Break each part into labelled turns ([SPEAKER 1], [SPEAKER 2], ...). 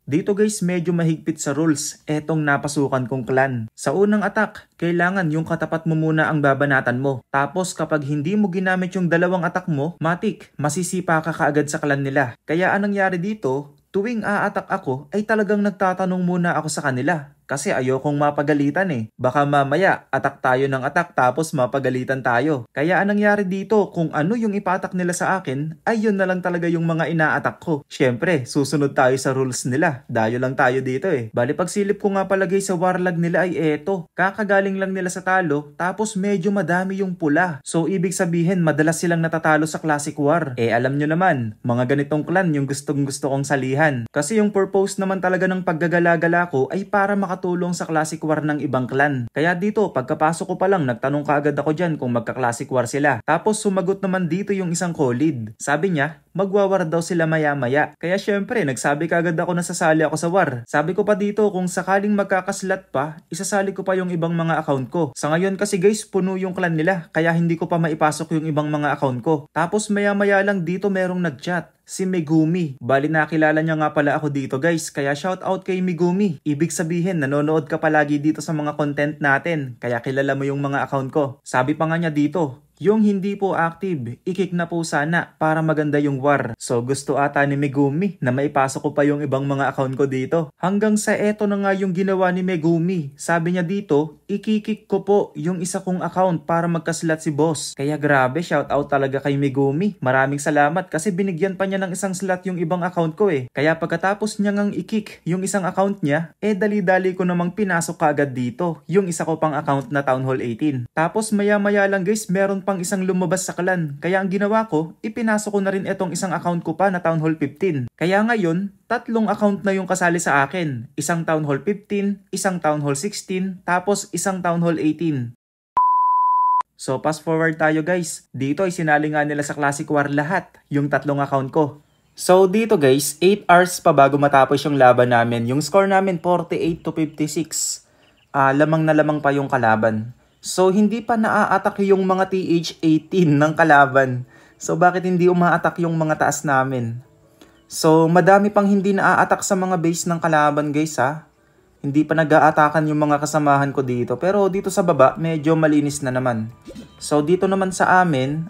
[SPEAKER 1] Dito guys, medyo mahigpit sa rules etong napasukan kong clan. Sa unang attack, kailangan yung katapat mo muna ang babanatan mo. Tapos kapag hindi mo ginamit yung dalawang attack mo, matik, masisipa ka kaagad sa clan nila. Kaya anong nangyari dito, tuwing a-attack ako ay talagang nagtatanong muna ako sa kanila. Kasi ayokong mapagalitan eh. Baka mamaya, attack tayo ng attack tapos mapagalitan tayo. Kaya anong nangyari dito, kung ano yung ipa-attack nila sa akin, ay yun na lang talaga yung mga ina-attack ko. Syempre, susunod tayo sa rules nila. Dayo lang tayo dito eh. Bali pagsilip ko nga palagay sa warlag nila ay eto. Kakagaling lang nila sa talo, tapos medyo madami yung pula. So ibig sabihin, madalas silang natatalo sa Classic War. Eh alam nyo naman, mga ganitong clan yung gustong gusto kong salihan. Kasi yung purpose naman talaga ng paggagala-gala ko ay para makatulong sa Classic War ng ibang clan. Kaya dito, pagkapasok ko pa lang, nagtanong kaagad ako dyan kung magka-Classic War sila. Tapos sumagot naman dito yung isang co-lead. Sabi niya, magwawar daw sila maya-maya. Kaya syempre, nagsabi kaagad ako na sasali ako sa war. Sabi ko pa dito, kung sakaling magkakaslat pa, isasali ko pa yung ibang mga account ko. Sa ngayon kasi guys, puno yung clan nila, kaya hindi ko pa maipasok yung ibang mga account ko. Tapos maya-maya lang dito merong nag-chat. Si Megumi. Bali nakilala niya nga pala ako dito guys, kaya shout out kay Megumi. Ibig sabihin nanonood ka palagi dito sa mga content natin, kaya kilala mo yung mga account ko. Sabi pa nga niya dito, yung hindi po active, i-kick na po sana para maganda yung war. So gusto ata ni Megumi na maipasok ko pa yung ibang mga account ko dito. Hanggang sa eto na nga yung ginawa ni Megumi. Sabi niya dito, i-kick ko po yung isa kong account para magkaslat si boss. Kaya grabe, shout out talaga kay Megumi. Maraming salamat kasi binigyan pa niya ng isang slot yung ibang account ko eh. Kaya pagkatapos niya ngang i-kick yung isang account niya, dali-dali ko namang pinasok kagad dito yung isa ko pang account na Town Hall 18. Tapos maya-maya lang guys, meron pang isang lumabas sa clan. Kaya ang ginawa ko, ipinasok ko na rin etong isang account ko pa na Town Hall 15. Kaya ngayon, tatlong account na yung kasali sa akin. Isang Town Hall 15, isang Town Hall 16, tapos isang Town Hall 18. So fast forward tayo guys. Dito ay sinali nga nila sa Classic War lahat, yung tatlong account ko. So dito guys, 8 hours pa bago matapos yung laban namin. Yung score namin 48-56. Lamang na lamang pa yung kalaban. So, hindi pa naa-attack yung mga TH18 ng kalaban. So, bakit hindi uma-attack yung mga taas namin? So, madami pang hindi naa-attack sa mga base ng kalaban guys ha. Hindi pa nag-a-attackan yung mga kasamahan ko dito. Pero dito sa baba, medyo malinis na naman. So, dito naman sa amin,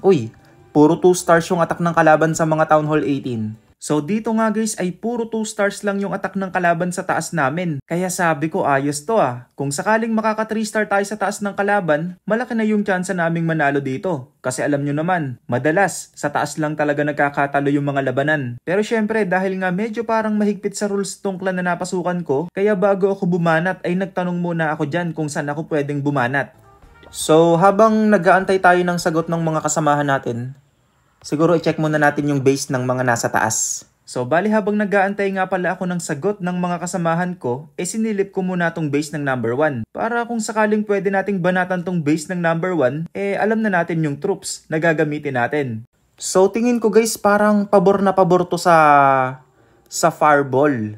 [SPEAKER 1] puro 2 stars yung attack ng kalaban sa mga Town Hall 18. So dito nga guys ay puro 2 stars lang yung attack ng kalaban sa taas namin. Kaya sabi ko ayos to ah. Kung sakaling makaka 3 star tayo sa taas ng kalaban, malaki na yung chance naming manalo dito. Kasi alam nyo naman, madalas sa taas lang talaga nagkakatalo yung mga labanan. Pero syempre dahil nga medyo parang mahigpit sa rules tong clan na napasukan ko, kaya bago ako bumanat ay nagtanong muna ako dyan kung saan ako pwedeng bumanat. So habang nag-aantay tayo ng sagot ng mga kasamahan natin, siguro i-check muna natin yung base ng mga nasa taas. So bali habang nag-aantay nga pala ako ng sagot ng mga kasamahan ko, sinilip ko muna tong base ng number 1. Para kung sakaling pwede nating banatan tong base ng number 1, alam na natin yung troops na gagamitin natin. So tingin ko guys parang pabor na pabor to sa fireball.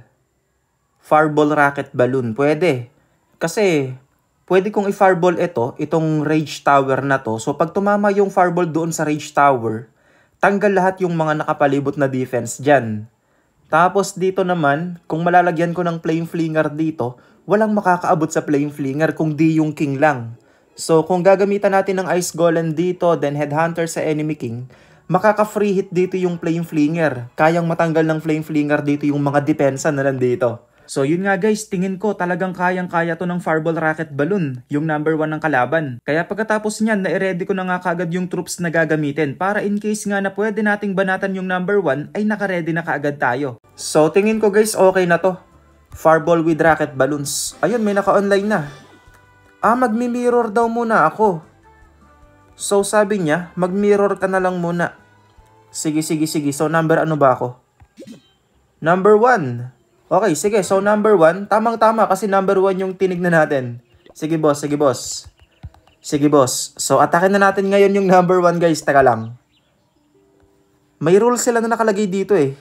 [SPEAKER 1] Fireball rocket balloon, pwede. Kasi pwede kong i-fireball itong rage tower na to. So pag tumama yung fireball doon sa rage tower, tanggal lahat yung mga nakapalibot na defense dyan. Tapos dito naman, kung malalagyan ko ng flame flinger dito, walang makakaabot sa flame flinger kung di yung king lang. So kung gagamitan natin ng ice golem dito, then headhunter sa enemy king, makaka-free hit dito yung flame flinger. Kayang matanggal ng flame flinger dito yung mga depensa na nandito. So yun nga guys, tingin ko talagang kayang-kaya to ng fireball rocket balloon, yung number 1 ng kalaban. Kaya pagkatapos niyan, na-ready ko na nga kagad yung troops na gagamitin para in case nga na pwede nating banatan yung number 1 ay naka-ready na kaagad tayo. So tingin ko guys, okay na to. Fireball with rocket balloons. Ayun, may naka-online na. Magmi-mirror daw muna ako. So sabi niya, mag-mirror ka na lang muna. Sige. So number ano ba ako? Number 1. Okay, sige. So, number 1. Tamang-tama kasi number 1 yung tinignan natin. Sige, boss. So, atakin na natin ngayon yung number 1, guys. Taka lang. May rule sila na nakalagay dito eh.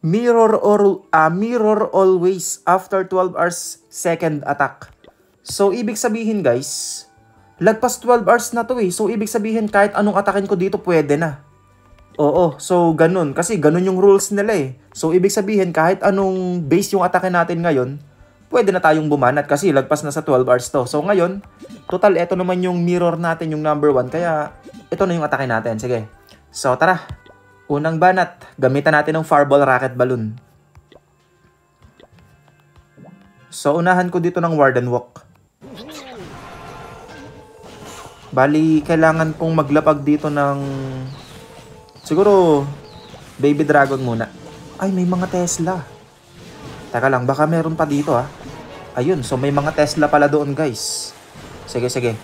[SPEAKER 1] Mirror always after 12 hours second attack. So, ibig sabihin, guys, lagpas 12 hours na to eh. So, ibig sabihin, kahit anong atakin ko dito, pwede na. Oo, so ganun. Kasi ganun yung rules nila eh. So ibig sabihin kahit anong base yung atake natin ngayon, pwede na tayong bumanat kasi lagpas na sa 12 hours to. So ngayon, total eto naman yung mirror natin, yung number 1. Kaya ito na yung atake natin. Sige. So tara. Unang banat. Gamitan natin ng Fireball Rocket Balloon. So unahan ko dito ng Warden Walk. Bali, kailangan kong maglapag dito ng... Siguro, Baby Dragon muna. Ay, may mga Tesla. Teka lang, baka meron pa dito ah. Ayun, so may mga Tesla pala doon guys. Sige, sige.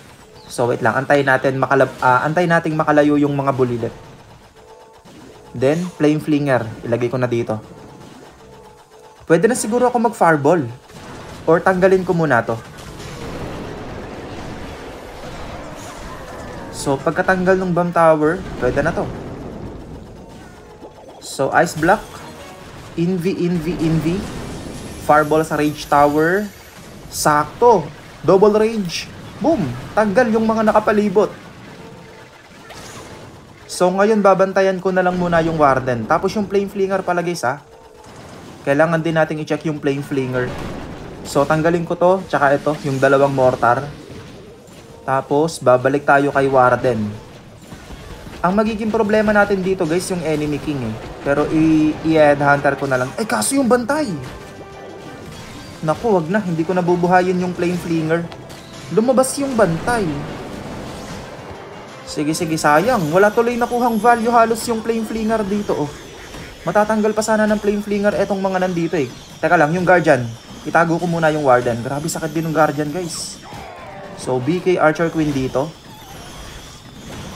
[SPEAKER 1] So wait lang, antayin nating makalayo yung mga bulilit. Then, Flame Flinger. Ilagay ko na dito. Pwede na siguro ako mag-Fireball. Or tanggalin ko muna to. So, pagkatanggal ng Bomb Tower, pwede na to. So, Ice Block. Invi. Fireball sa Rage Tower. Sakto. Double Rage. Boom! Tanggal yung mga nakapalibot. So, ngayon babantayan ko na lang muna yung Warden. Tapos yung Flame Flinger pala guys ha. Kailangan din natin i-check yung Flame Flinger. So, tanggalin ko to. Tsaka ito, yung dalawang Mortar. Tapos, babalik tayo kay Warden. Ang magiging problema natin dito guys, yung Enemy King eh. Pero i-headhunter ko na lang. Eh, kaso yung bantay. Naku, wag na. Hindi ko nabubuhayin yung Flame Flinger. Lumabas yung bantay. Sige, sayang. Wala tuloy nakuhang value halos yung Flame Flinger dito oh. Matatanggal pa sana ng Flame Flinger etong mga nandito eh. Teka lang, yung Guardian. Itago ko muna yung Warden. Grabe sakit din ng Guardian guys. So, BK Archer Queen dito.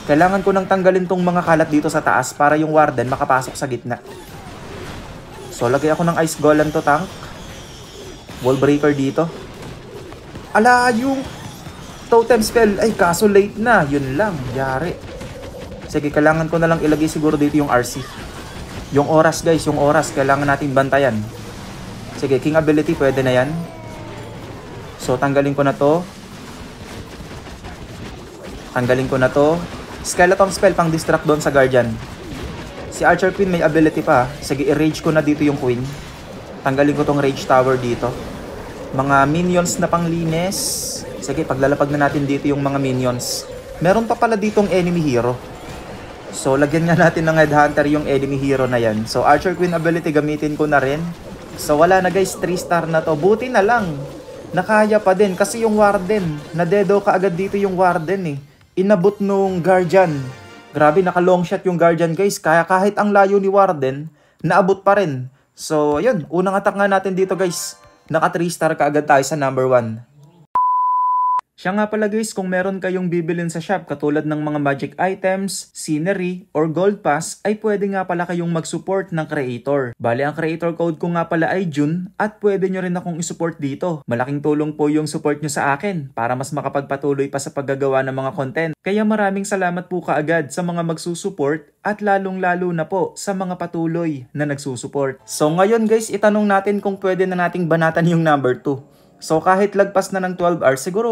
[SPEAKER 1] Kailangan ko nang tanggalin tong mga kalat dito sa taas para yung Warden makapasok sa gitna. So, lagay ako ng Ice Golem to tank. Wall Breaker dito. Ala, yung Totem Spell. Ay, kaso late na. Yun lang. Yari. Sige, kailangan ko na lang ilagay siguro dito yung RC. Yung oras guys, yung oras. Kailangan natin bantayan. Sige, King Ability. Pwede na yan. So, tanggalin ko na to. Tanggalin ko na to. Skeleton spell pang distract doon sa Guardian. Si Archer Queen may ability pa. Sige, i-rage ko na dito yung Queen. Tanggalin ko tong Rage Tower dito. Mga minions na panglinis. Sige, paglalapag na natin dito yung mga minions. Meron pa pala ditong enemy hero. So, lagyan nga natin ng Headhunter yung enemy hero na yan. So, Archer Queen ability gamitin ko na rin. So, wala na guys. 3 star na to. Buti na lang. Nakaya pa din. Kasi yung Warden. Nadedo ka agad dito yung Warden eh. Inabot nung Guardian. Grabe, naka-long shot yung Guardian guys. Kaya kahit ang layo ni Warden, naabot pa rin. So, ayun. Unang attack nga natin dito guys. Naka 3 star ka agad tayo sa number 1. Siya nga pala guys, kung meron kayong bibilin sa shop katulad ng mga magic items, scenery, or gold pass, ay pwede nga pala kayong mag-support ng creator. Bali, ang creator code ko nga pala ay June at pwede nyo rin akong isupport dito. Malaking tulong po yung support nyo sa akin para mas makapagpatuloy pa sa paggagawa ng mga content. Kaya maraming salamat po kaagad sa mga magsusupport at lalong-lalo na po sa mga patuloy na nagsusupport. So ngayon guys, itanong natin kung pwede na nating banatan yung number 2. So kahit lagpas na ng 12 hours, siguro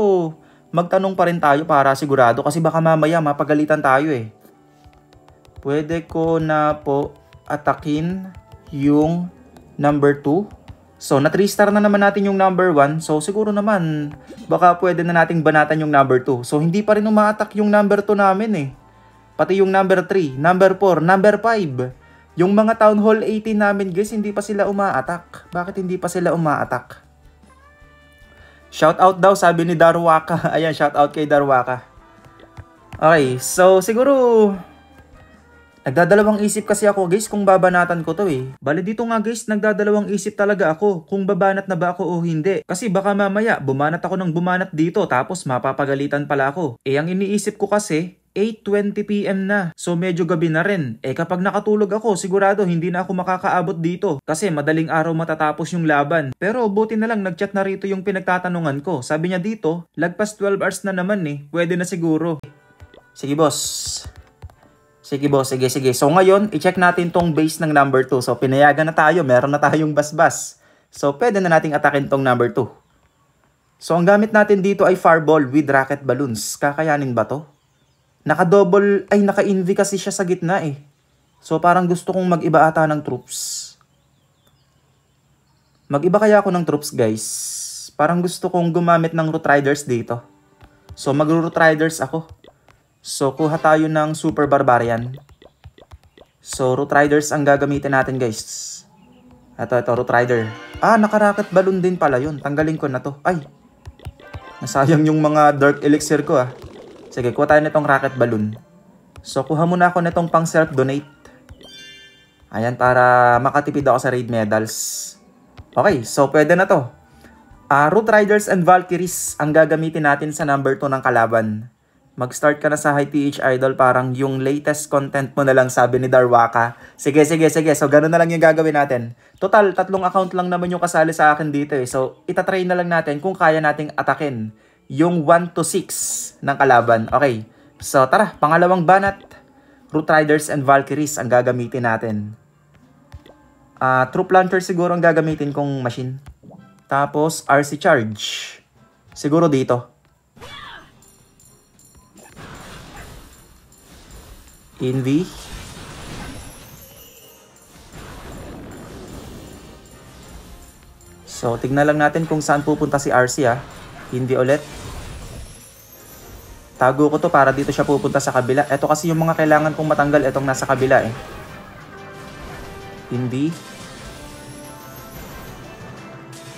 [SPEAKER 1] magtanong pa rin tayo para sigurado kasi baka mamaya mapagalitan tayo eh. Pwede ko na po atakin yung number 2. So na 3 star na naman natin yung number 1. So siguro naman baka pwede na nating banatan yung number 2. So hindi pa rin uma-attack yung number 2 namin eh. Pati yung number 3, number 4, number 5. Yung mga Town Hall 18 namin guys, hindi pa sila uma-attack. Bakit hindi pa sila uma-attack? Shoutout daw, sabi ni Darwaka. Ayan, shoutout kay Darwaka. Okay, so siguro nagdadalawang isip kasi ako guys kung babanatan ko to eh. Bali dito nga guys, nagdadalawang isip talaga ako kung babanat na ba ako o hindi. Kasi baka mamaya bumanat ako ng bumanat dito tapos mapapagalitan pala ako. Eh ang iniisip ko kasi 8:20 PM na. So medyo gabi na rin. Eh kapag nakatulog ako, sigurado hindi na ako makakaabot dito. Kasi madaling araw matatapos yung laban. Pero buti na lang nagchat na rito yung pinagtatanungan ko. Sabi niya dito, lagpas 12 hours na naman eh. Pwede na siguro. Sige boss. Sige boss, sige. So ngayon, i-check natin tong base ng number 2. So pinayagan na tayo, meron na tayong basbas. So pwede na nating atakin tong number 2. So ang gamit natin dito ay Fireball with Rocket Balloons. Kakayanin ba to? Naka-double, ay naka-invi kasi siya sa gitna eh. So parang gusto kong mag-iba ata ng troops. Mag-iba kaya ako ng troops guys. Parang gusto kong gumamit ng Root Riders dito. So mag-Root Riders ako. So kuha tayo ng Super Barbarian. So Root Riders ang gagamitin natin guys. Ito, Root Rider. Ah, naka-rocket balloon din pala yun. Tanggalin ko na to. Ay, nasayang yung mga Dark Elixir ko ah. Sige, kuha tayo nitong rocket balloon. So kuha muna ako nitong pang self-donate. Ayan, para makatipid ako sa raid medals. Okay, so pwede na to. Root Riders and Valkyries ang gagamitin natin sa number 2 ng kalaban. Mag-start ka na sa High PH Idol, parang yung latest content mo na lang, sabi ni Darwaka. Sige. So ganun na lang yung gagawin natin. Total, 3 account lang naman yung kasali sa akin dito eh. So itatry na lang natin kung kaya nating atakin yung 1 to 6 ng kalaban. Okay, so tara, pangalawang banat. Root Riders and Valkyries ang gagamitin natin. Troop Launcher siguro ang gagamitin kong machine. Tapos RC Charge. Siguro dito. Envy. So tignan lang natin kung saan pupunta si RC ah. Envy ulit. Tago ko to para dito siya pupunta sa kabila. Ito kasi yung mga kailangan kong matanggal. Itong nasa kabila eh. Envy.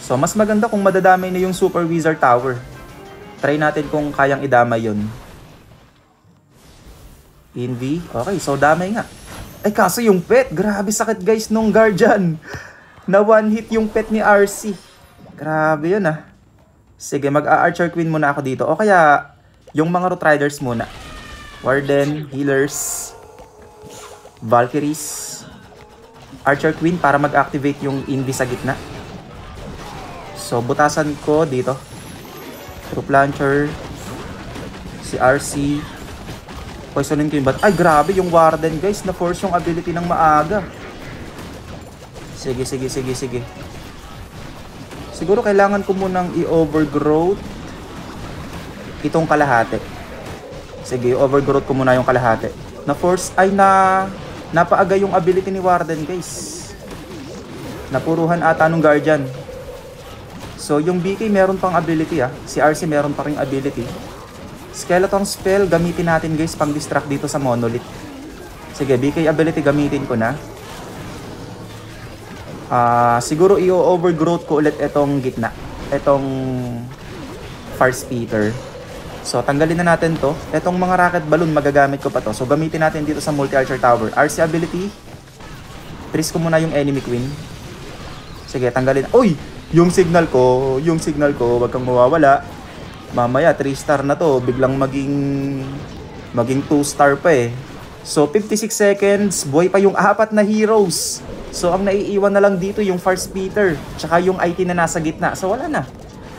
[SPEAKER 1] So, mas maganda kung madadamay na yung Super Wizard Tower. Try natin kung kayang idamay yun. Envy. Okay, so damay nga. Ay, kaso yung pet. Grabe sakit guys nung Guardian. Na one hit yung pet ni RC. Grabe yun ah. Sige, mag-Archer Queen muna ako dito. O kaya, yung mga Root Riders muna. Warden, Healers, Valkyries, Archer Queen para mag-activate yung Envy sa gitna. So, butasan ko dito. Troop Launcher. Si RC. Poisonin ko yung bat. Ay, grabe yung Warden, guys. Na-force yung ability ng maaga. Sige. Siguro kailangan ko munang i-overgrowth itong kalahati. Sige, i-overgrowth ko muna yung kalahati. Na-force, ay napaaga yung ability ni Warden, guys. Napuruhan ata nung Guardian. So, yung BK meron pang ability ah. Si RC meron pa ring ability. Skeleton spell, gamitin natin guys pang distract dito sa Monolith. Sige, BK ability gamitin ko na. Siguro i-overgrowth ko ulit itong gitna. Itong Fire Speeder. So, tanggalin na natin to. Itong mga rocket balloon, magagamit ko pa to. So, gamitin natin dito sa Multi-Archer Tower. RC ability. Freeze ko muna yung enemy queen. Sige, tanggalin. Uy! Yung signal ko, wag kang mawawala. Mamaya 3-star na to, biglang maging 2-star pa eh. So 56 seconds, buhay pa yung 4 na heroes. So ang naiiwan na lang dito yung Fire Speeder, tsaka yung IT na nasa gitna. So wala na.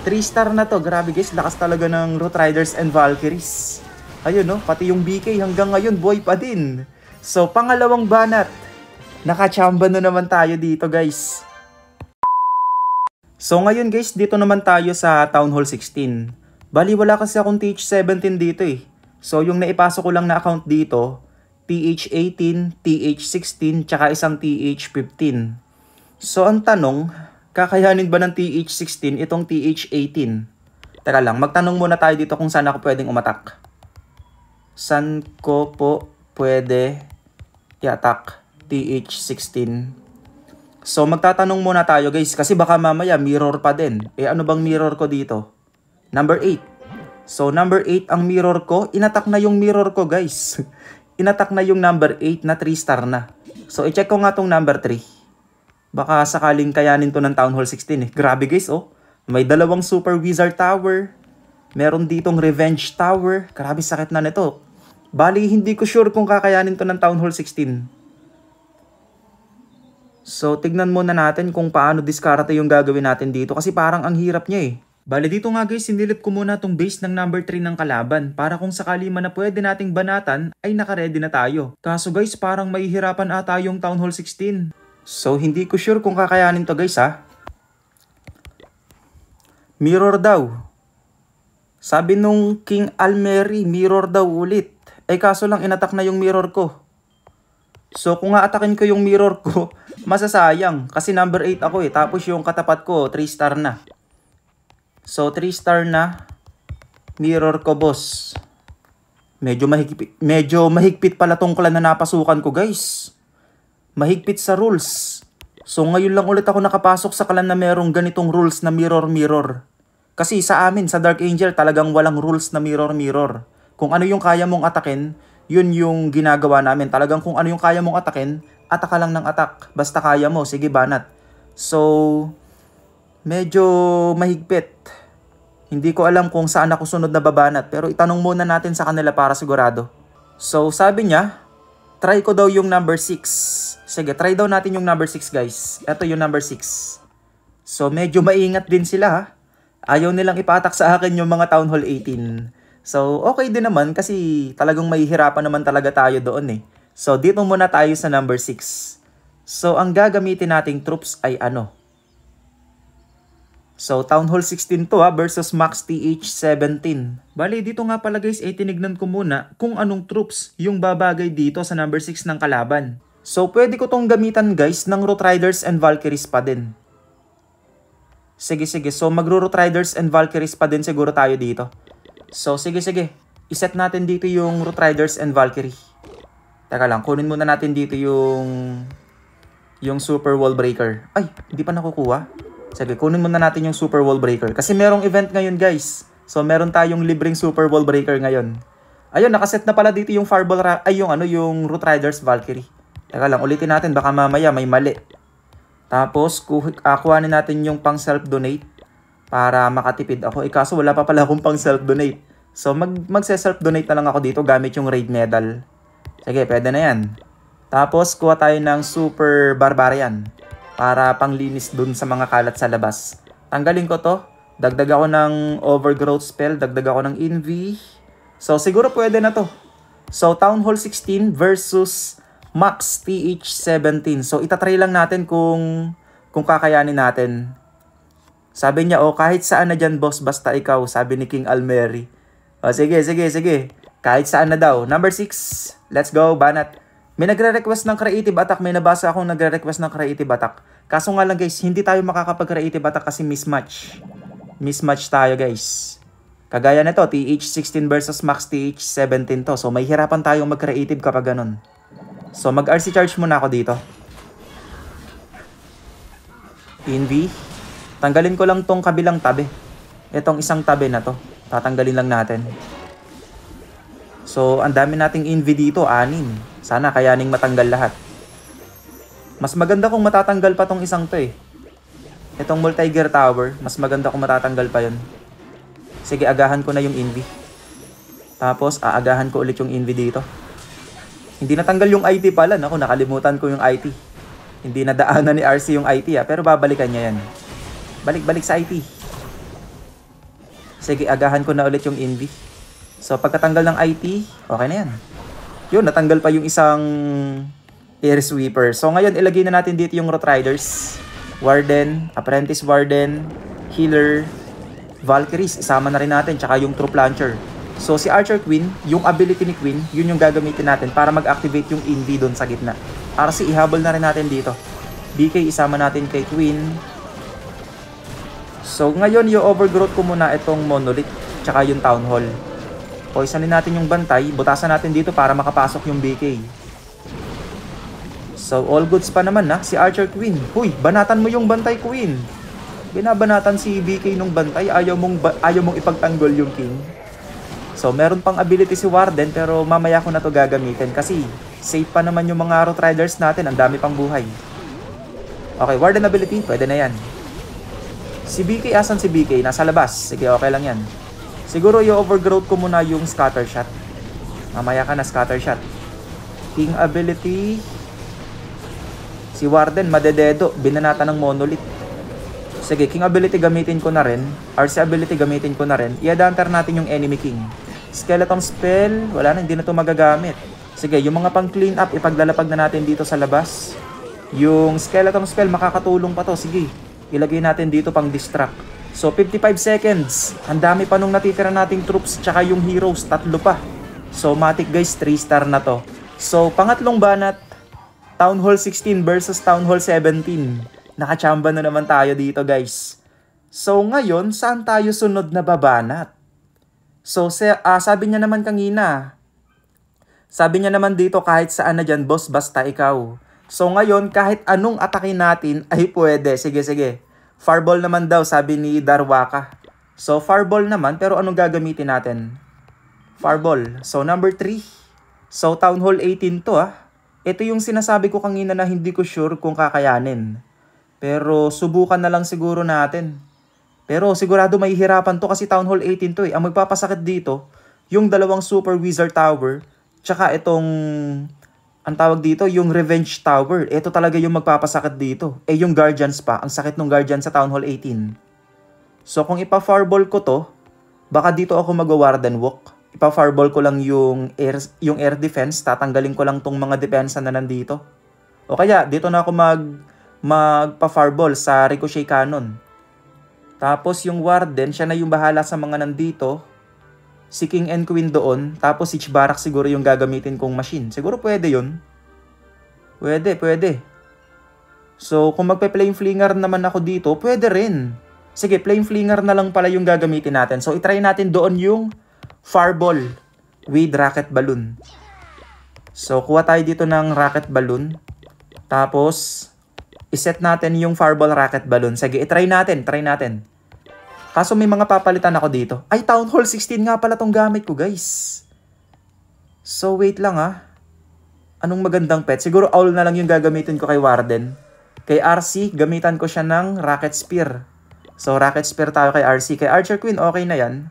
[SPEAKER 1] 3-star na to. Grabe guys, lakas talaga ng Root Riders and Valkyries. Ayun no, pati yung BK hanggang ngayon buhay pa din. So pangalawang banat. Nakachamba na naman tayo dito guys. So ngayon guys, dito naman tayo sa Town Hall 16. Bali wala kasi akong TH17 dito eh. So yung naipasok ko lang na account dito, TH18, TH16, tsaka isang TH15. So ang tanong, kakayanin ba ng TH16 itong TH18? Teka lang, magtanong muna tayo dito kung saan ako pwedeng umatak. Saan ko po pwede i-attack TH16? So magtatanong muna tayo guys kasi baka mamaya mirror pa din. Eh ano bang mirror ko dito? Number 8. So number 8 ang mirror ko. Inattack na yung mirror ko guys. Inattack na yung number 8 na 3-star na. So i-check ko nga tong number 3. Baka sakaling kayanin to ng Town Hall 16 eh. Grabe guys oh. May dalawang Super Wizard Tower. Meron ditong Revenge Tower. Grabe sakit na nito. Bali hindi ko sure kung kakayanin to ng Town Hall 16. So, tignan muna natin kung paano diskarte yung gagawin natin dito kasi parang ang hirap niya eh. Bale dito nga guys, sinilip ko muna tong base ng number 3 ng kalaban para kung sakali man na pwede nating banatan ay nakaredy na tayo. Kaso guys, parang mahihirapan ata yung Town Hall 16. So, hindi ko sure kung kakayanin to guys ha. Mirror daw. Sabi nung King Almeri, mirror daw ulit. Eh kaso lang inattack na yung mirror ko. So kung aatakin ko yung mirror ko, masasayang. Kasi number 8 ako eh. Tapos yung katapat ko, 3 star na. So 3 star na. Mirror ko, boss. Medyo mahigpit pala tong clan na napasukan ko, guys. Mahigpit sa rules. So ngayon lang ulit ako nakapasok sa clan na merong ganitong rules na mirror. Kasi sa amin, sa Dark Angel, talagang walang rules na mirror. Kung ano yung kaya mong atakin, yun yung ginagawa namin. Talagang kung ano yung kaya mong atakin, atak ka lang ng atak. Basta kaya mo, sige banat. So, medyo mahigpit. Hindi ko alam kung saan ako sunod na babanat, pero itanong muna natin sa kanila para sigurado. So, sabi niya, try ko daw yung number 6. Sige, try daw natin yung number 6, guys. Ito yung number 6. So, medyo maingat din sila, ha. Ayaw nilang ipatak sa akin yung mga Town Hall 18. So, okay din naman kasi talagang mahihirapan naman talaga tayo doon eh. So, dito muna tayo sa number 6. So, ang gagamitin nating troops ay ano? So, Town Hall 16 to versus Max TH17. Bali, dito nga pala guys, tinignan ko muna kung anong troops yung babagay dito sa number 6 ng kalaban. So, pwede ko tong gamitan guys ng Root Riders and Valkyries pa din. Sige. So, magro-Root Riders and Valkyries pa din siguro tayo dito. So, sige. Iset natin dito yung Root Riders and Valkyrie. Teka lang, kunin muna natin dito yung Super Wall Breaker. Ay, hindi pa nakukuha. Sige, kunin muna natin yung Super Wall Breaker. Kasi merong event ngayon, guys. So, meron tayong libreng Super Wall Breaker ngayon. Ayun, nakaset na pala dito yung Fireball, yung Root Riders Valkyrie. Teka lang, ulitin natin. Baka mamaya may mali. Tapos, kuhanin natin yung pang self-donate para makatipid ako. Kaso wala pa pala akong pang self-donate. So, magse-self-donate na lang ako dito gamit yung raid medal. Sige, pwede na yan. Tapos, kuha tayo ng Super Barbarian para panglinis dun sa mga kalat sa labas. Tanggalin ko to. Dagdag ako ng Overgrowth spell. Dagdag ako ng Envy. So, siguro pwede na to. So, Town Hall 16 versus Max TH17. So, itatry lang natin kung kakayanin natin. Sabi niya, kahit saan na dyan, boss, basta ikaw. Sabi ni King Almeri. Sige. Kahit saan na daw. Number 6. Let's go, banat. May nagre-request ng creative attack. May nabasa akong nagre-request ng creative attack. Kaso nga lang, guys, hindi tayo makakapag-creative attack kasi mismatch. Mismatch tayo, guys. Kagaya nito, TH16 versus Max TH17 to. So, may hirapan tayong mag-creative kapag ganun. So, mag-RC charge muna ako dito. Envy. Tanggalin ko lang tong kabilang tabi. Itong isang tabi na to. Tatanggalin lang natin. So, ang dami nating envy dito, 6. Sana kayaning matanggal lahat. Mas maganda kung matatanggal pa tong isang to eh. Itong multi-gear tower, mas maganda kung matatanggal pa yun. Sige, agahan ko na yung envy. Tapos, aagahan ko ulit yung envy dito. Hindi natanggal yung IT pala. Naku, nakalimutan ko yung IT. Hindi nadaanan ni RC yung IT pero babalikan niya yan. Balik sa IT. Sige, agahan ko na ulit yung Envy. So, pagkatanggal ng IT, okay na yan. Yun, natanggal pa yung isang Air Sweeper. So, ngayon, ilagay na natin dito yung Root Riders, Warden, Apprentice Warden, Healer, Valkyries. Isama na rin natin, tsaka yung Troop Launcher. So, si Archer Queen, yung ability ni Queen, yun yung gagamitin natin para mag-activate yung Envy doon sa gitna. RC, ihabol na rin natin dito. BK, isama natin kay Queen. So, ngayon, yung overgrowth ko muna itong Monolith, tsaka yung Town Hall. Poisonin natin yung bantay, butasan natin dito para makapasok yung BK. So, all goods pa naman si Archer Queen. Huy, banatan mo yung bantay, Queen. Binabanatan si BK nung bantay, ayaw mong ipagtanggol yung King. So, meron pang ability si Warden pero mamaya ko na to gagamitin kasi safe pa naman yung mga Root Riders natin. Ang dami pang buhay. Okay, Warden ability. Pwede na yan. Si BK, asan si BK? Nasa labas. Sige, okay lang yan. Siguro yung overgrowth ko muna yung Scatter Shot. Mamaya ka na Scatter Shot. King ability. Si Warden, madededo. Binanata ng Monolith. Sige, King ability gamitin ko na rin. RC ability gamitin ko na rin. I-advanter natin yung enemy King. Skeleton spell, wala na, hindi na ito magagamit. Sige, yung mga pang clean up, ipaglalapag na natin dito sa labas. Yung skeleton spell, makakatulong pa to. Sige, ilagay natin dito pang distract. So, 55 seconds. Ang dami pa nung natitira nating troops, tsaka yung heroes, 3 pa. So, matik guys, 3 star na to. So, pangatlong banat, Town Hall 16 versus Town Hall 17. Nakachamba na naman tayo dito guys. So ngayon, saan tayo sunod na babanat? So sabi niya naman kanina, sabi niya naman dito kahit saan na dyan boss basta ikaw. So ngayon kahit anong atakin natin ay pwede. Sige sige. Fireball naman daw sabi ni Darwaka. So fireball naman pero anong gagamitin natin? Fireball. So number 3. So Town Hall 18 to Ito yung sinasabi ko kanina na hindi ko sure kung kakayanin. Pero subukan na lang siguro natin. Pero sigurado may hirapan to kasi Town Hall 18 to Ang magpapasakit dito, yung dalawang Super Wizard Tower, tsaka itong, ang tawag dito, yung Revenge Tower. Ito talaga yung magpapasakit dito. Yung Guardians pa, ang sakit ng Guardians sa Town Hall 18. So kung ipa-fireball ko to, baka dito ako mag-Warden Walk. Ipa-fireball ko lang yung air defense, tatanggalin ko lang tong mga depensa na nandito. O kaya, dito na ako magpa-fireball sa Ricochet Cannon. Tapos yung Warden, siya na yung bahala sa mga nandito. Si King and Queen doon. Tapos Siege Barrack siguro yung gagamitin kong machine. Siguro pwede yun. Pwede. So kung magpe-Flame Flinger naman ako dito, pwede rin. Sige, Flame Flinger na lang pala yung gagamitin natin. So itry natin doon yung Fireball with Rocket Balloon. So kuha tayo dito ng Rocket Balloon. Tapos iset natin yung Fireball Rocket Balloon. Sige, try natin. Kaso may mga papalitan ako dito. Ay, Town Hall 16 nga pala tong gamit ko, guys. So, wait lang Anong magandang pet? Siguro Owl na lang yung gagamitin ko kay Warden. Kay RC, gamitan ko siya ng Rocket Spear. So, Rocket Spear tayo kay RC. Kay Archer Queen, okay na yan.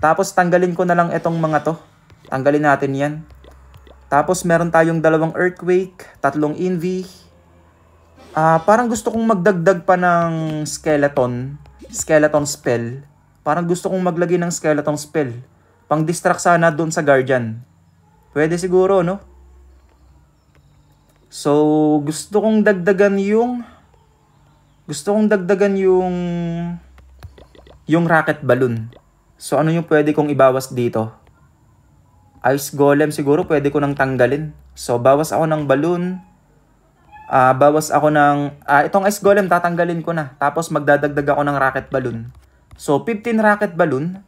[SPEAKER 1] Tapos, tanggalin ko na lang itong mga to. Tanggalin natin yan. Tapos, meron tayong 2 Earthquake, 3 Envy. Parang gusto kong magdagdag pa ng skeleton spell. Parang gusto kong maglagay ng skeleton spell. Pang-distract sana doon sa Guardian. Pwede siguro, no? So, gusto kong dagdagan yung Rocket Balloon. So, ano yung pwede kong ibawas dito? Ice Golem siguro pwede ko nang tanggalin. So, bawas ako ng balloon. Bawas ako ng... itong Ice Golem, tatanggalin ko na. Tapos magdadagdag ako ng Rocket Balloon. So, 15 Rocket Balloon.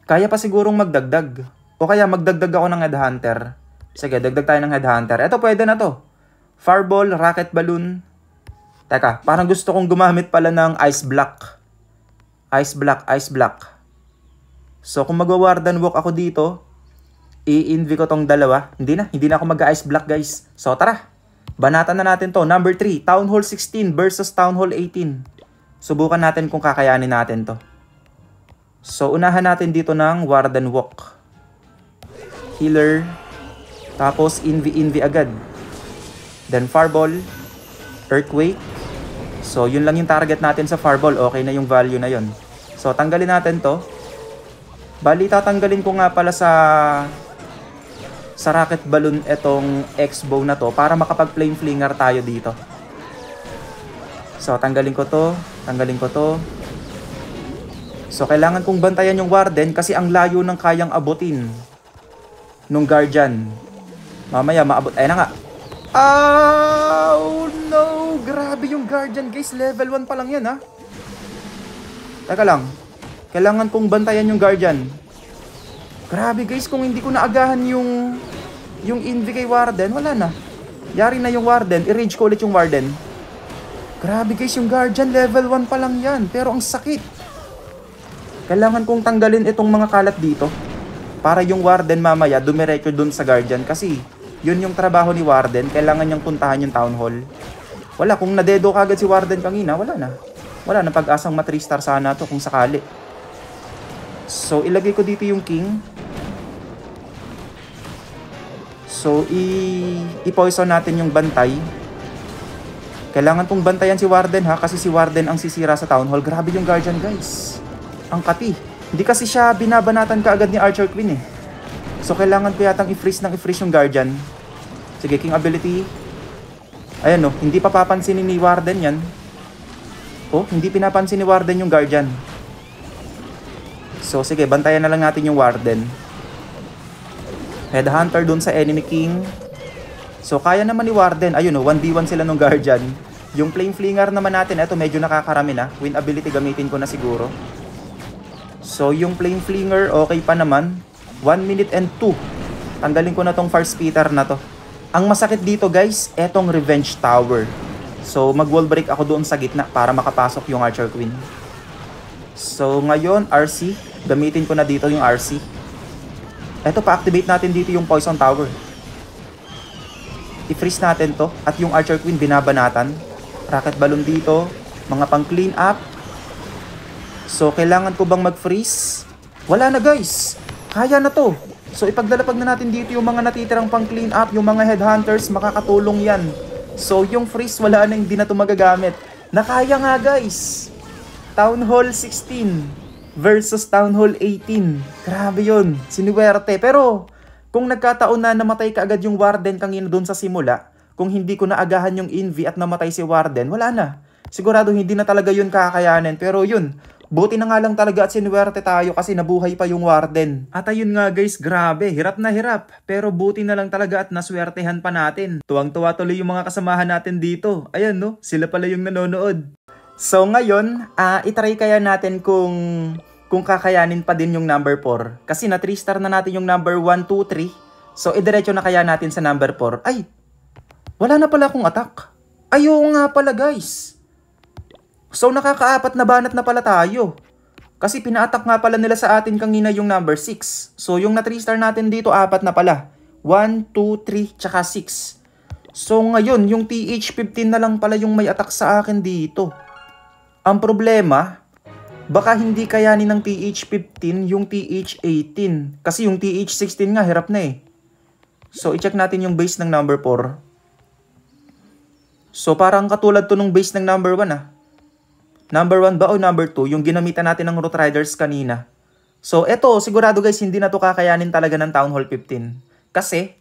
[SPEAKER 1] Kaya pa sigurong magdagdag. O kaya magdagdag ako ng Headhunter. Sige, dagdag tayo ng Headhunter. Ito, pwede na to. Fireball, Rocket Balloon. Teka, parang gusto kong gumamit pala ng Ice Block. Ice Block. So, kung mag-Warden Walk ako dito, i-envy ko tong dalawa. Hindi na ako mag-Ice Block, guys. So, tara. Banatan na natin to. Number 3, Town Hall 16 versus Town Hall 18. Subukan natin kung kakayanin natin to. So, unahan natin dito ng Warden Walk. Healer. Tapos, Envy agad. Then, Fireball. Earthquake. So, yun lang yung target natin sa Fireball. Okay na yung value na yun. So, tanggalin natin to. Bali, tatanggalin ko nga pala sa Rocket Balloon etong X-Bow na to para makapag-Flame Flinger tayo dito. So, tanggalin ko to. So, kailangan kong bantayan yung Warden kasi ang layo ng kayang abutin nung Guardian. Mamaya, maabot. Ayun na nga. Oh, no! Grabe yung Guardian, guys. Level 1 pa lang yan, Teka lang. Kailangan kong bantayan yung Guardian. Grabe, guys. Kung hindi ko naagahan yung Envy kay Warden, wala na. Yari na yung Warden. I-rage ko ulit yung Warden. Grabe, guys. Yung Guardian, level 1 pa lang yan. Pero ang sakit. Kailangan kong tanggalin itong mga kalat dito. Para yung Warden mamaya dumiretso dun sa Guardian. Kasi yun yung trabaho ni Warden. Kailangan niyang puntahan yung Town Hall. Wala. Kung nadedo kagad si Warden kanina, wala na. Wala na pag-asang ma-3-star sana to kung sakali. So, ilagay ko dito yung King. So, i-poison natin yung bantay. Kailangan kong bantayan si Warden kasi si Warden ang sisira sa Town Hall. Grabe yung Guardian, guys. Ang kati. Hindi kasi siya binabanatan kaagad ni Archer Queen So, kailangan ko yatang i-freeze yung Guardian. Sige, King ability. Ayan hindi pa papansinin ni Warden yan. Hindi pinapansin ni Warden yung Guardian. So, sige, bantayan na lang natin yung Warden. Headhunter dun sa enemy King. So kaya naman ni Warden. Ayun o, 1v1 sila ng Guardian. Yung Flame Flinger naman natin, eto medyo nakakarami na. Win ability gamitin ko na siguro. So yung Flame Flinger, okay pa naman. 1 minute and 2. Tanggalin ko na tong Fire Spitter na to. Ang masakit dito guys, etong Revenge Tower. So mag-wall break ako doon sa gitna para makapasok yung Archer Queen. So ngayon, RC. Gamitin ko na dito yung RC. Eto, pa-activate natin dito yung Poison Tower. I-freeze natin to. At yung Archer Queen binabanatan. Rocket Balloon dito. Mga pang clean up. So kailangan ko bang mag-freeze? Wala na guys. Kaya na to. So ipaglalapag na natin dito yung mga natitirang pang clean up. Yung mga headhunters, makakatulong yan. So yung freeze, wala na, hindi na to magagamit. Nakaya nga guys. Town Hall 16 versus Town Hall 18. Grabe yun. Sinuwerte. Pero kung nagkataon na namatay ka agad yung Warden kanina doon sa simula, kung hindi ko naagahan yung Envy at namatay si Warden, wala na. Sigurado hindi na talaga yun kakayanin. Pero yun, buti na nga lang talaga at sinuwerte tayo kasi nabuhay pa yung Warden. At ayun nga guys, grabe, hirap na hirap. Pero buti na lang talaga at naswertehan pa natin. Tuwang-tuwa tuloy yung mga kasamahan natin dito. Ayan no, sila pala yung nanonood. So ngayon, itry kaya natin kung kakayanin pa din yung number 4. Kasi na 3-star na natin yung number 1, 2, 3. So idiretso na kaya natin sa number 4. Ay, wala na pala akong attack. Ayaw nga pala guys. So nakakaapat na banat na pala tayo. Kasi pina-attack nga pala nila sa atin kanina yung number 6. So yung na 3-star natin dito, 4 na pala. 1, 2, 3, tsaka 6. So ngayon, yung TH15 na lang pala yung may attack sa akin dito. Ang problema, baka hindi kayanin ng TH15 yung TH18. Kasi yung TH16 nga, hirap na eh. So, i-check natin yung base ng number 4. So, parang katulad to nung base ng number 1 ah. Number 1 ba o number 2? Yung ginamitan natin ng Root Riders kanina. So, eto, sigurado guys, hindi na to kakayanin talaga ng Town Hall 15. Kasi,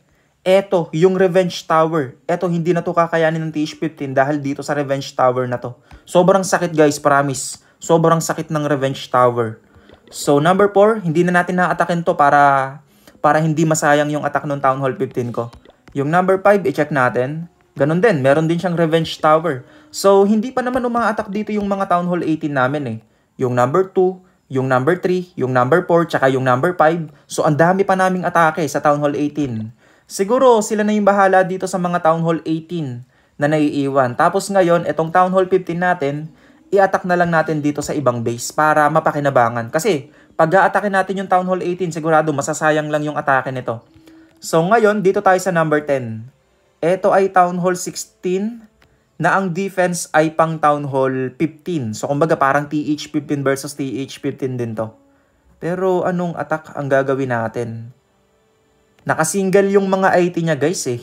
[SPEAKER 1] eto, yung Revenge Tower. Eto, hindi na to kakayanin ng TH15 dahil dito sa Revenge Tower na to. Sobrang sakit guys, promise. Sobrang sakit ng Revenge Tower. So, number 4, hindi na natin na-atakin to para hindi masayang yung attack ng Town Hall 15 ko. Yung number 5, i-check natin. Ganon din, meron din siyang Revenge Tower. So, hindi pa naman uma-attack dito yung mga Town Hall 18 namin eh. Yung number 2, yung number 3, yung number 4, tsaka yung number 5. So, ang dami pa naming atake sa Town Hall 18. Siguro, sila na yung bahala dito sa mga Town Hall 18 na naiiwan. Tapos ngayon, itong Town Hall 15 natin, i-attack na lang natin dito sa ibang base para mapakinabangan. Kasi, pag a-attackin natin yung Town Hall 18, sigurado masasayang lang yung atake nito. So, ngayon, dito tayo sa number 10. Ito ay Town Hall 16 na ang defense ay pang Town Hall 15. So, kumbaga parang TH15 versus TH15 din to. Pero, anong attack ang gagawin natin? Nakasingle yung mga IT niya guys eh.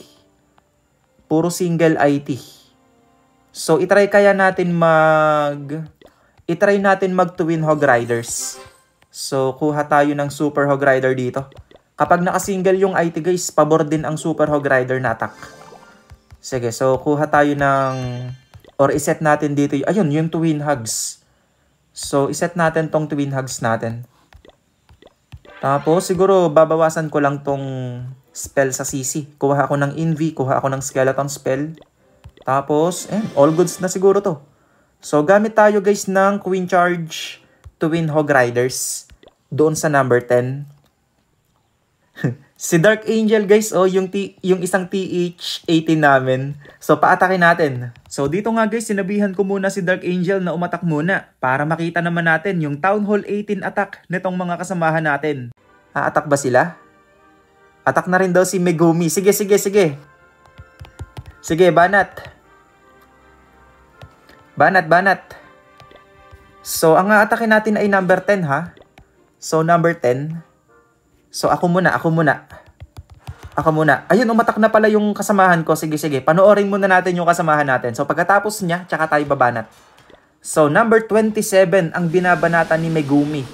[SPEAKER 1] Puro single IT. So, itry natin mag Twin Hog Riders. So, kuha tayo ng Super Hog Rider dito. Kapag nakasingle yung IT guys, pabor din ang Super Hog Rider na attack. Sige, so kuha tayo ng, or iset natin dito, ayun, yung Twin Hogs. So, iset natin tong Twin Hogs natin. Tapos, siguro, babawasan ko lang tong spell sa CC. Kuha ako ng Envy, kuha ako ng Skeleton spell. Tapos, all goods na siguro to. So, gamit tayo guys ng Queen Charge Twin Hog Riders. Doon sa number 10. Si Dark Angel guys, yung isang TH18 namin. So, paatakin natin. So, dito nga guys, sinabihan ko muna si Dark Angel na umatak muna. Para makita naman natin yung Town Hall 18 attack nitong mga kasamahan natin. Attack ba sila? Attack na rin daw si Megumi. Sige. Sige, banat. Banat. So, ang aatakin natin ay number 10 ha. So, number 10. So, ako muna. Ayun, umatak na pala yung kasamahan ko. Sige. Panoorin muna natin yung kasamahan natin. So, pagkatapos niya, tsaka tayo babanat. So, number 27 ang binabanatan ni Megumi.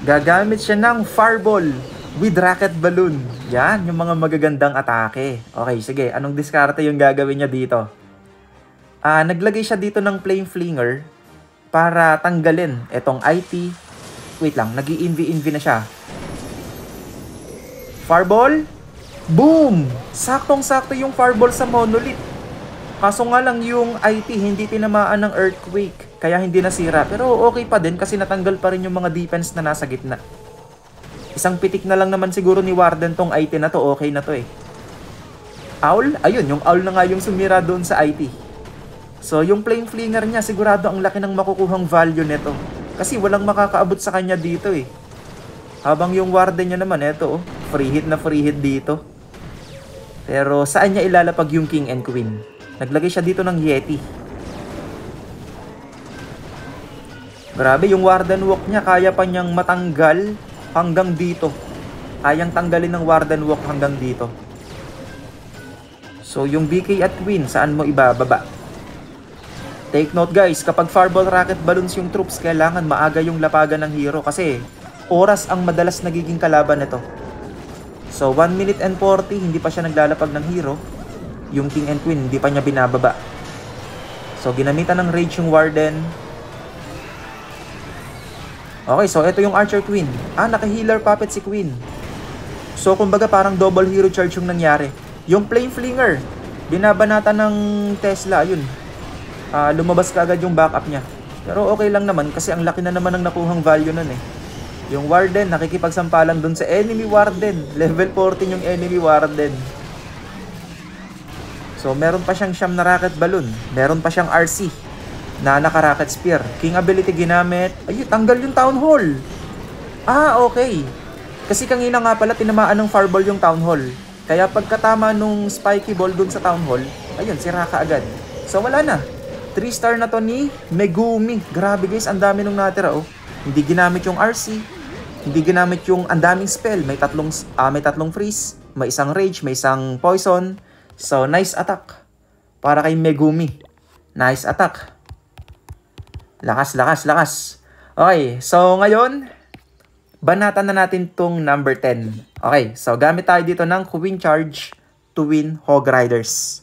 [SPEAKER 1] Gagamit siya ng Fireball with Rocket Balloon. Yan, yung mga magagandang atake. Okay, sige. Anong diskarte yung gagawin niya dito? Naglagay siya dito ng Flame Flinger para tanggalin etong IT. Wait lang, nag-i-envy na siya. Fireball. Boom! Saktong-sakto yung fireball sa Monolith. Kaso nga lang yung IT hindi tinamaan ng earthquake, kaya hindi nasira. Pero okay pa din kasi natanggal pa rin yung mga defense na nasa gitna. Isang pitik na lang naman siguro ni Warden tong IT na to, okay na to eh. Owl? Ayun, yung owl na nga yung sumira doon sa IT. So yung flame flinger niya, sigurado ang laki ng makukuhang value nito. Kasi walang makakaabot sa kanya dito eh. Habang yung Warden niya naman, eto oh, free hit na free hit dito. Pero saan niya ilalapag yung King and Queen? Naglagay siya dito ng Yeti. Grabe, yung Warden Walk niya, kaya pa niyang matanggal hanggang dito. Kayang tanggalin ng Warden Walk hanggang dito. So, yung BK at Queen, saan mo ibababa? Take note guys, kapag Fireball Rocket Balloons yung troops, kailangan maaga yung lapagan ng hero kasi oras ang madalas nagiging kalaban nito. So, 1 minute and 40, hindi pa siya naglalapag ng hero. Yung King and Queen, hindi pa niya binababa. So, ginamitan ng Rage yung Warden. Okay, so ito yung Archer Queen. Naka-healer puppet si Queen. So, kumbaga parang double hero charge yung nangyari. Yung Flame Flinger, binabanata ng Tesla, yun. Lumabas ka agad yung backup niya. Pero okay lang naman kasi ang laki na naman ng nakuhang value nun eh. Yung Warden, nakikipagsampalan dun sa enemy Warden. Level 14 yung enemy Warden. So, meron pa siyang siyam na rocket balloon. Meron pa siyang RC na naka-rocket spear. King ability ginamit. Ayun, tanggal yung Town Hall. Okay. Kasi kanina nga pala tinamaan ng fireball yung Town Hall. Kaya pagkatama nung spiky ball dun sa Town Hall, ayun, sira ka agad. So, wala na. 3-star na to ni Megumi. Grabe guys, ang dami nung natira oh. Hindi ginamit yung RC. Hindi ginamit yung ang daming spell. May tatlong freeze. May isang rage, may isang poison. So, nice attack. Para kay Megumi. Nice attack. Lakas, lakas, lakas. Okay, so ngayon, banatan na natin tong number 10. Okay, so gamit tayo dito ng Queen Charge Twin Hog Riders.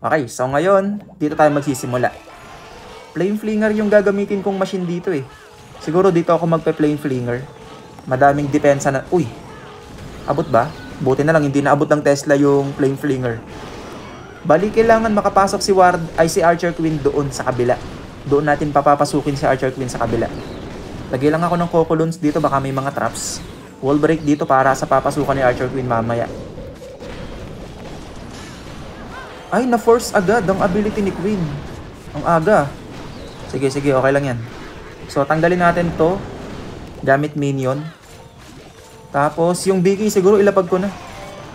[SPEAKER 1] Okay, so ngayon, dito tayo magsisimula. Flame Flinger yung gagamitin kong machine dito eh. Siguro dito ako magpe-Flame Flinger. Madaming depensa na... Uy! Abot ba? Buti na lang hindi naabot ng Tesla yung Flame Flinger. Bali kailangan makapasok si Archer Queen doon sa kabila. Doon natin papapasukin si Archer Queen sa kabila. Lagay lang ako ng Cocolons dito, baka may mga traps. Wall break dito para sa papasukan ni Archer Queen mamaya. Ay, na-force agad ang ability ni Queen. Ang aga. Sige, sige, okay lang yan. So, tanggalin natin to gamit minion. Tapos, yung BK siguro ilapag ko na.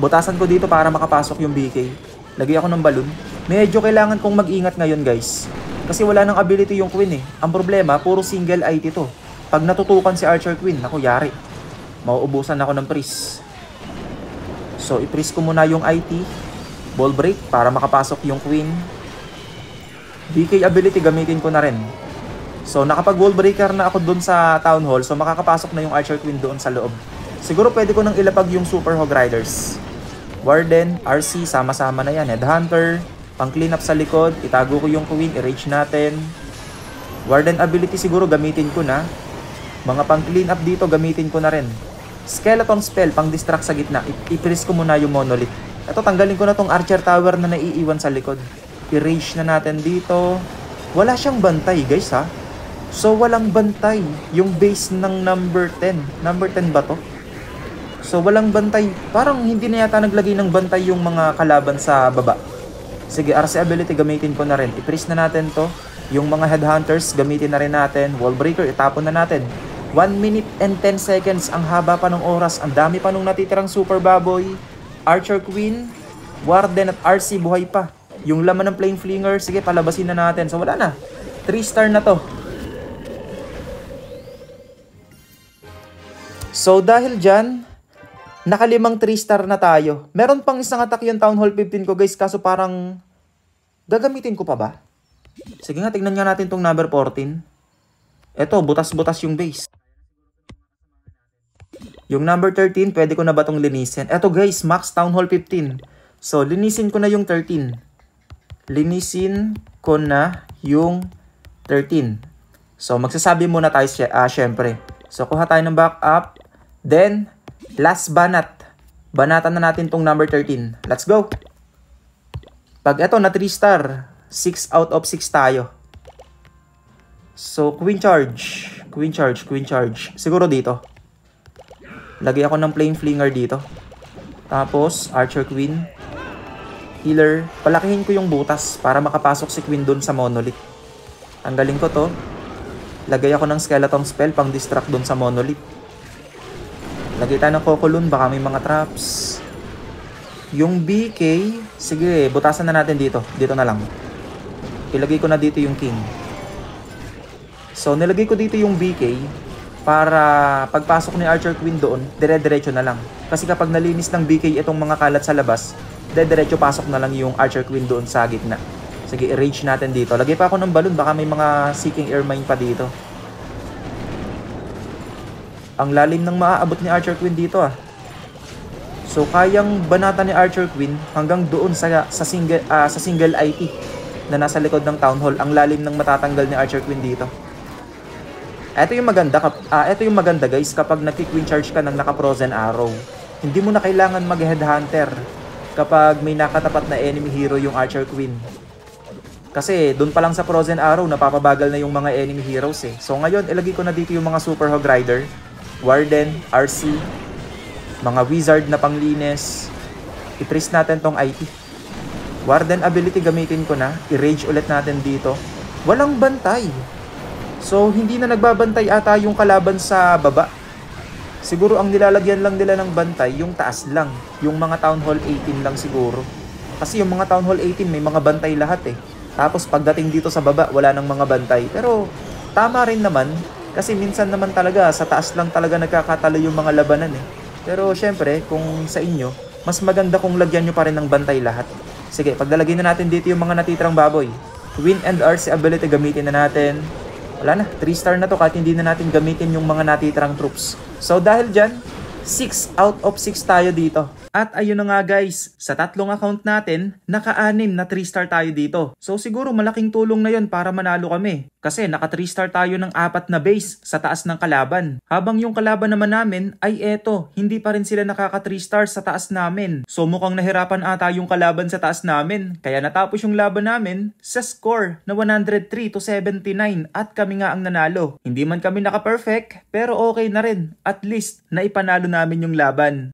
[SPEAKER 1] Butasan ko dito para makapasok yung BK. Lagay ako ng balloon. Medyo kailangan kong mag-ingat ngayon guys. Kasi wala nang ability yung Queen eh. Ang problema, puro single IT to. Pag natutukan si Archer Queen, naku yari. Mauubusan ako ng freeze. So, i-freeze ko muna yung IT. Ball break para makapasok yung Queen. BK ability gamitin ko na rin. So, nakapag wall breaker na ako dun sa Town Hall. So, makakapasok na yung Archer Queen doon sa loob. Siguro pwede ko nang ilapag yung Super Hog Riders. Warden, RC, sama-sama na yan. Headhunter, pang clean up sa likod. Itago ko yung Queen, i-rage natin. Warden ability siguro gamitin ko na. Mga pang clean up dito gamitin ko na rin. Skeleton spell, pang distract sa gitna. I-freeze ko muna yung Monolith. Ito, tanggalin ko na tong Archer Tower na naiiwan sa likod. I-rage na natin dito. Wala siyang bantay guys ha. So walang bantay yung base ng number 10. Number 10 ba to? So walang bantay. Parang hindi na yata naglagay ng bantay yung mga kalaban sa baba. Sige, RC ability gamitin ko na rin. I-freeze na natin to. Yung mga headhunters gamitin na rin natin. Wall breaker itapon na natin. 1 minute and 10 seconds. Ang haba pa ng oras. Ang dami pa nung natitirang super baboy. Archer Queen, Warden at RC buhay pa. Yung laman ng Flame Flinger, sige palabasin na natin. So wala na. 3-star na to. So dahil dyan, nakalimang 3-star na tayo. Meron pang isang attack yung Town Hall 15 ko guys, kaso parang gagamitin ko pa ba? Sige nga, tignan nga natin tong number 14. Eto, butas-butas yung base. Yung number 13, pwede ko na ba tong linisin? Eto guys, max Town Hall 15. So, linisin ko na yung 13. Linisin ko na yung 13. So, magsasabi muna tayo syempre. So, kuha tayo ng backup. Then, last banat. Banatan na natin tong number 13. Let's go! Pag eto na 3 star, 6 out of 6 tayo. So, Queen Charge. Queen Charge, Queen Charge. Siguro dito. Lagay ako ng Flame Flinger dito. Tapos, Archer Queen. Healer. Palakihin ko yung butas para makapasok si Queen dun sa Monolith. Tanggalin ko to. Lagay ako ng Skeleton Spell pang distract dun sa Monolith. Lagay tayo ng Cocoon, baka may mga traps. Yung BK, sige, butasan na natin dito. Dito na lang. Ilagay ko na dito yung King. So, nilagay ko dito yung BK para pagpasok ni Archer Queen doon, dire-diretso na lang. Kasi kapag nalinis ng BK itong mga kalat sa labas, dire-diretso pasok na lang yung Archer Queen doon sa gitna. Sige, i-rage natin dito. Lagay pa ako ng balloon, baka may mga Seeking Air Mine pa dito. Ang lalim ng maaabot ni Archer Queen dito ah. So kayang banata ni Archer Queen hanggang doon sa single IT na nasa likod ng Town Hall. Ang lalim ng matatanggal ni Archer Queen dito. Ito yung maganda guys kapag nagki-Queen Charge ka ng naka-Frozen Arrow. Hindi mo na kailangan mag-Headhunter kapag may nakatapat na enemy hero yung Archer Queen. Kasi doon pa lang sa Frozen Arrow napapabagal na yung mga enemy heroes eh. So ngayon ilagay ko na dito yung mga Super Hog Rider, Warden, RC, mga Wizard na panglinis. I-freeze natin tong IT. Warden ability gamitin ko na. I-rage ulit natin dito. Walang bantay. So hindi na nagbabantay ata yung kalaban sa baba. Siguro ang nilalagyan lang nila ng bantay yung taas lang. Yung mga Town Hall 18 lang siguro. Kasi yung mga Town Hall 18 may mga bantay lahat eh. Tapos pagdating dito sa baba wala nang mga bantay. Pero tama rin naman. Kasi minsan naman talaga sa taas lang talaga nagkakatalo yung mga labanan eh. Pero syempre, kung sa inyo, mas maganda kung lagyan nyo pa rin ng bantay lahat. Sige, paglalagay na natin dito yung mga natitirang baboy. Wind and RC ability gamitin na natin. Wala na, 3 star na to kahit hindi na natin gamitin yung mga natitirang troops. So dahil dyan, 6 out of 6 tayo dito. At ayun na nga guys, sa tatlong account natin, naka-6 na 3 star tayo dito. So siguro malaking tulong na yon para manalo kami. Kasi naka 3 star tayo ng 4 na base sa taas ng kalaban. Habang yung kalaban naman namin ay eto, hindi pa rin sila nakaka 3 star sa taas namin. So mukhang nahirapan ata yung kalaban sa taas namin. Kaya natapos yung laban namin sa score na 103-79 at kami nga ang nanalo. Hindi man kami naka-perfect pero okay na rin. At least naipanalo namin yung laban.